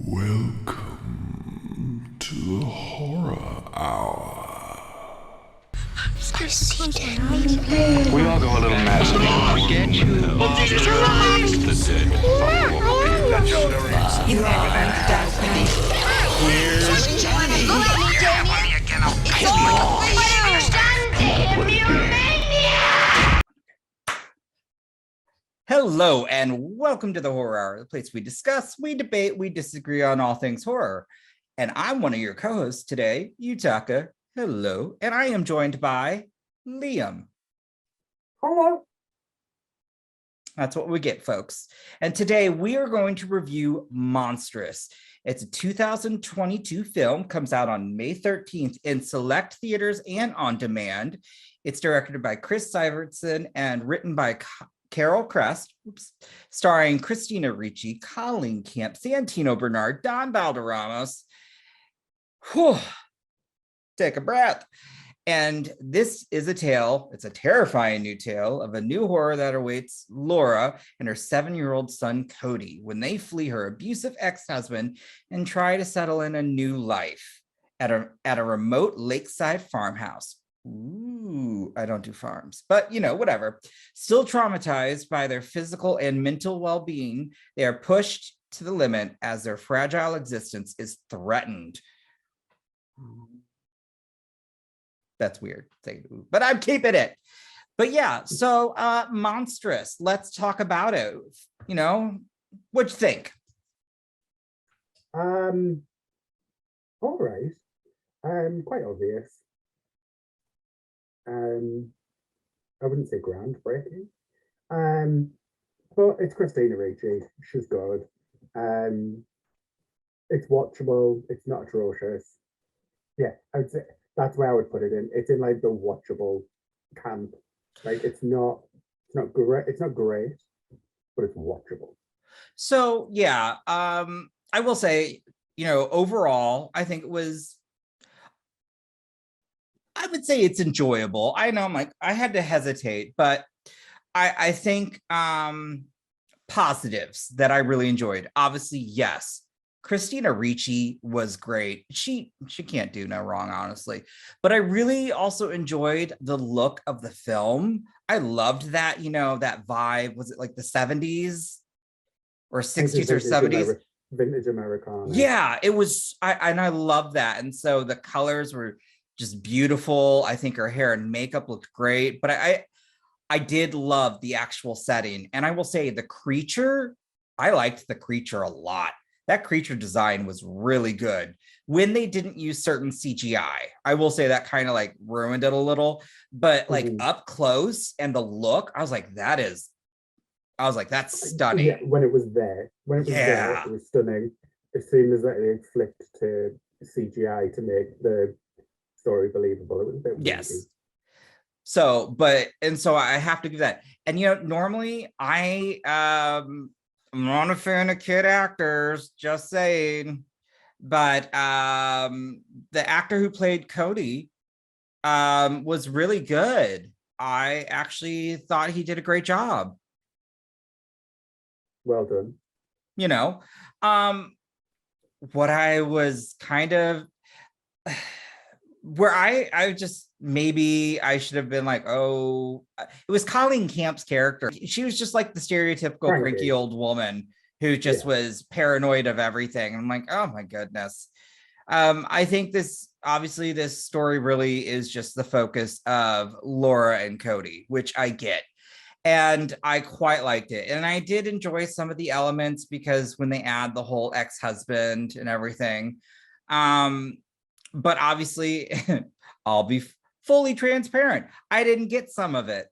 Welcome to the Horror Hour. We all go a little mad sometimes. We get you. Hello and welcome to the Horror Hour, the place we discuss, we debate, we disagree on all things horror. And I'm one of your co-hosts today, Yutaka. Hello. And I am joined by Liam. Hello. That's what we get, folks. And today we are going to review Monstrous. It's a 2022 film, comes out on May 13th in select theaters and on demand. It's directed by Chris Syvertson and written by Carol Crest, starring Christina Ricci, Colleen Camp, Santino Bernard, Don Valderramos. Whew, take a breath. And this is a tale, it's a terrifying new tale of a new horror that awaits Laura and her 7-year-old son, Cody, when they flee her abusive ex-husband and try to settle in a new life at a remote lakeside farmhouse. Ooh, I don't do farms, but whatever. Still traumatized by their physical and mental well-being, they are pushed to the limit as their fragile existence is threatened. That's weird, but I'm keeping it. But yeah, so Monstrous, let's talk about it. What'd you think? All right. Quite obvious. I wouldn't say groundbreaking. But it's Christina Ricci. She's good. It's watchable. It's not atrocious. Yeah, I would say that's where I would put it in. It's in like the watchable camp. Like it's not great. It's not great, but it's watchable. So yeah, I will say, overall, I think it was. I would say it's enjoyable. I know I had to hesitate, but I think positives that I really enjoyed. Obviously, yes, Christina Ricci was great. She can't do no wrong, honestly. But I really also enjoyed the look of the film. I loved that, that vibe. Was it like the 70s or 60s or 70s? Vintage Americana. Yeah, it was. I love that. And so the colors were just beautiful. I think her hair and makeup looked great, but I did love the actual setting. And I will say the creature, I liked the creature a lot. That creature design was really good. When they didn't use certain CGI, I will say that kind of like ruined it a little, but like up close and the look, I was like, that's stunning. Yeah, when it was there, it was stunning. As soon as they flipped to CGI to make the story believable, it was a bit yes weird. So I have to give that. And normally I'm not a fan of kid actors, just saying, but the actor who played Cody was really good. I actually thought he did a great job. Well done. What I was kind of where I just, maybe I should have been like, oh, it was Colleen Camp's character. She was just like the stereotypical cranky old woman who just was paranoid of everything. I'm like, oh my goodness. I think this story really is just the focus of Laura and Cody, which I get. And I quite liked it. And I did enjoy some of the elements because when they add the whole ex-husband and everything, but obviously, I'll be fully transparent. I didn't get some of it.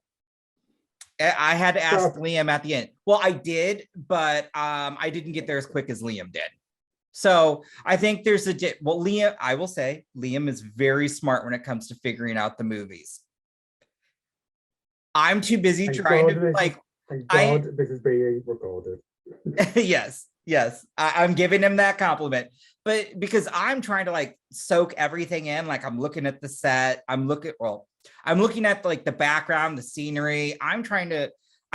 I had to ask Liam at the end. Well, I did, but I didn't get there as quick as Liam did. So I think there's Liam, I will say, Liam is very smart when it comes to figuring out the movies. I'm too busy this is being recorded. Yes. I'm giving him that compliment, but because I'm trying to soak everything in, I'm looking at the set, I'm looking at the background, the scenery. I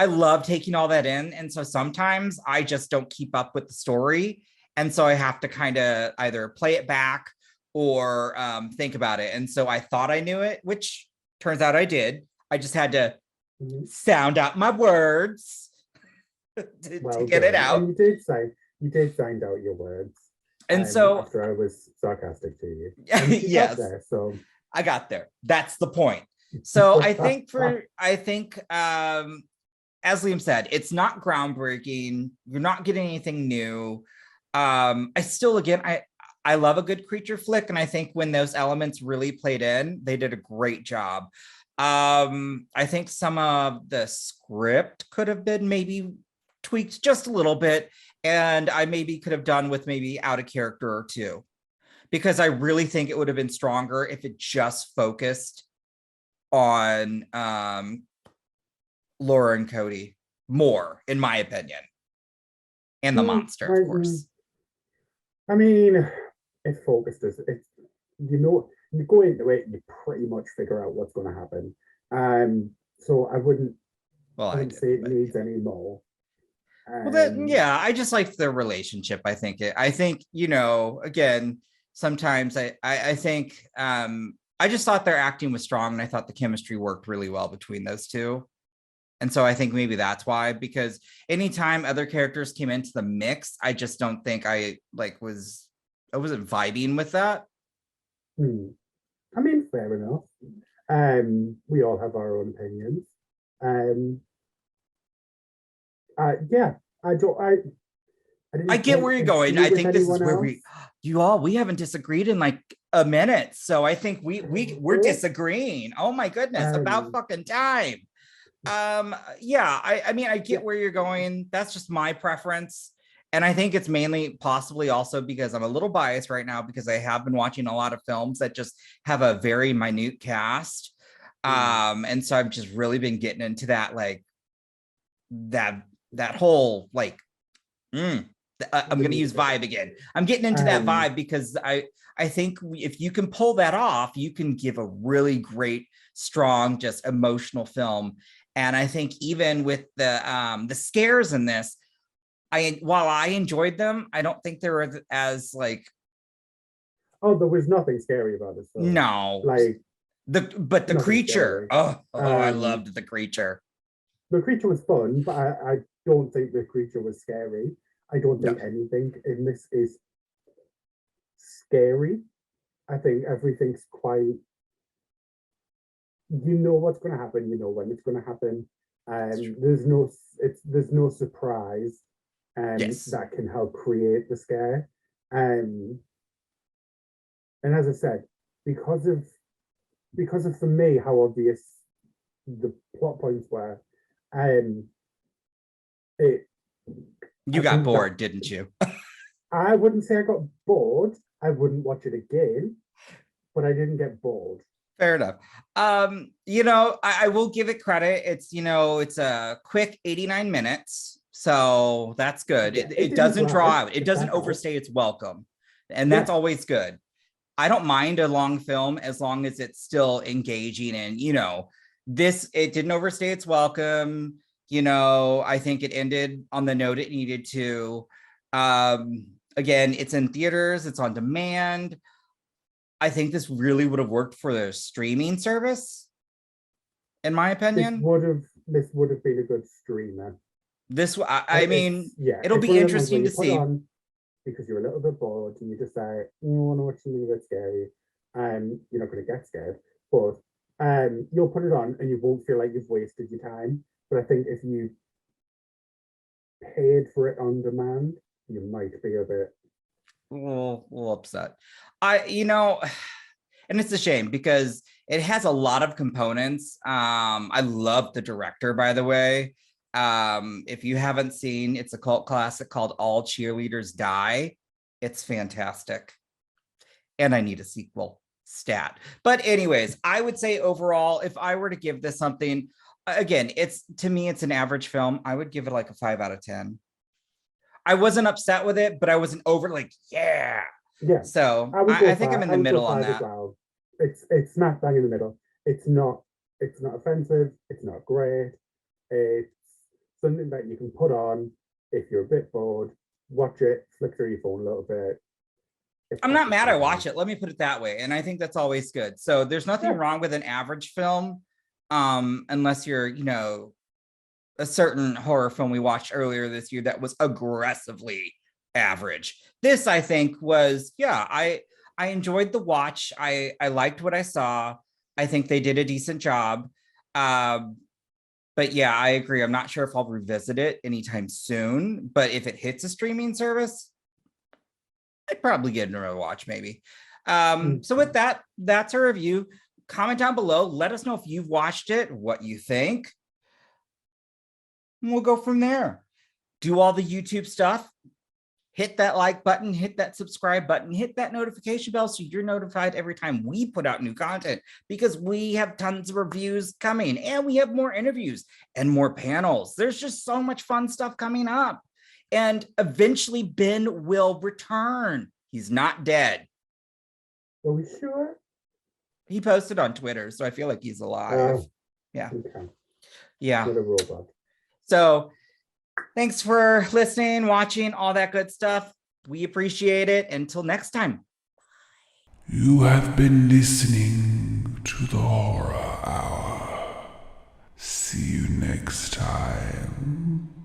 love taking all that in. And so sometimes I just don't keep up with the story And so I have to kind of either play it back or think about it. And so I thought I knew it, which turns out I did. I just had to sound out my words to get it out. And you did sound out your words. And so after I was sarcastic to you. Yes, there, so I got there. That's the point. So I think as Liam said, it's not groundbreaking. You're not getting anything new. I love a good creature flick, and I think when those elements really played in, they did a great job. I think some of the script could have been maybe tweaked just a little bit, and I maybe could have done with maybe out of character or two, because I really think it would have been stronger if it just focused on Laura and Cody more, in my opinion, and the monster, of course. I mean, it focused as it's, you go into it, you pretty much figure out what's going to happen. So I wouldn't say it needs any more. I just liked their relationship. I think again, sometimes I think I just thought their acting was strong, and I thought the chemistry worked really well between those two. And so I think maybe that's why, because anytime other characters came into the mix, I just don't think I wasn't vibing with that. I mean, fair enough. We all have our own opinions. I get where you're going. I think this is where we haven't disagreed in like a minute. So I think we're disagreeing. Oh my goodness, about fucking time. I mean, I get where you're going. That's just my preference. And I think it's mainly possibly also because I'm a little biased right now, because I have been watching a lot of films that just have a very minute cast. And so I've just really been getting into that, like that whole, like, I'm going to use vibe again. I'm getting into that vibe because I think if you can pull that off, you can give a really great, strong, just emotional film. And I think even with the scares in this, while I enjoyed them, I don't think they were as like. Oh, there was nothing scary about it. So. No, like the creature. Scary. I loved the creature. The creature was fun, but I don't think the creature was scary. I don't think anything in this is scary. I think everything's quite. You know what's going to happen. You know when it's going to happen, and there's no surprise, that can help create the scare. And as I said, because of for me how obvious the plot points were, you got bored, didn't you? I wouldn't say I got bored. I wouldn't watch it again, but I didn't get bored. Fair enough. I will give it credit. It's a quick 89 minutes. So that's good. Yeah, it doesn't draw out. It doesn't overstay its welcome. And that's always good. I don't mind a long film as long as it's still engaging, and it didn't overstay its welcome. I think it ended on the note it needed to. Again, it's in theaters, it's on demand. I think this really would have worked for the streaming service, in my opinion. This would have been a good streamer. It'll be interesting to see. Because you're a little bit bored and you just say, I want to watch something a bit scary, and you're not going to get scared, but you'll put it on and you won't feel like you've wasted your time. But I think if you paid for it on demand, you might be a bit a little upset. And it's a shame because it has a lot of components. I love the director, by the way. If you haven't seen, it's a cult classic called All Cheerleaders Die. It's fantastic. And I need a sequel stat. But anyways, I would say overall, if I were to give this something, again, to me, it's an average film. I would give it like a 5 out of 10. I wasn't upset with it, but I wasn't over like, yeah. So I think I'm in the middle on that. Well. It's smack bang in the middle. It's not offensive. It's not great. It's something that you can put on if you're a bit bored watch it, flick through your phone a little bit. I'm not mad I watch it. Let me put it that way. And I think that's always good. So there's nothing wrong with an average film, unless you're, you know, a certain horror film we watched earlier this year that was aggressively average. This, I think, was, yeah, I enjoyed the watch. I liked what I saw. I think they did a decent job. But yeah, I agree. I'm not sure if I'll revisit it anytime soon, but if it hits a streaming service, I'd probably get another watch maybe. So with that, that's our review. Comment down below. Let us know if you've watched it, what you think. And we'll go from there. Do all the YouTube stuff. Hit that like button, hit that subscribe button, hit that notification bell so you're notified every time we put out new content, because we have tons of reviews coming and we have more interviews and more panels. There's just so much fun stuff coming up. And eventually Ben will return. He's not dead. Are we sure? He posted on Twitter, so I feel like he's alive. Yeah. Okay. Yeah. Not a robot. So thanks for listening, watching, all that good stuff. We appreciate it. Until next time. You have been listening to the Horror Hour. See you next time.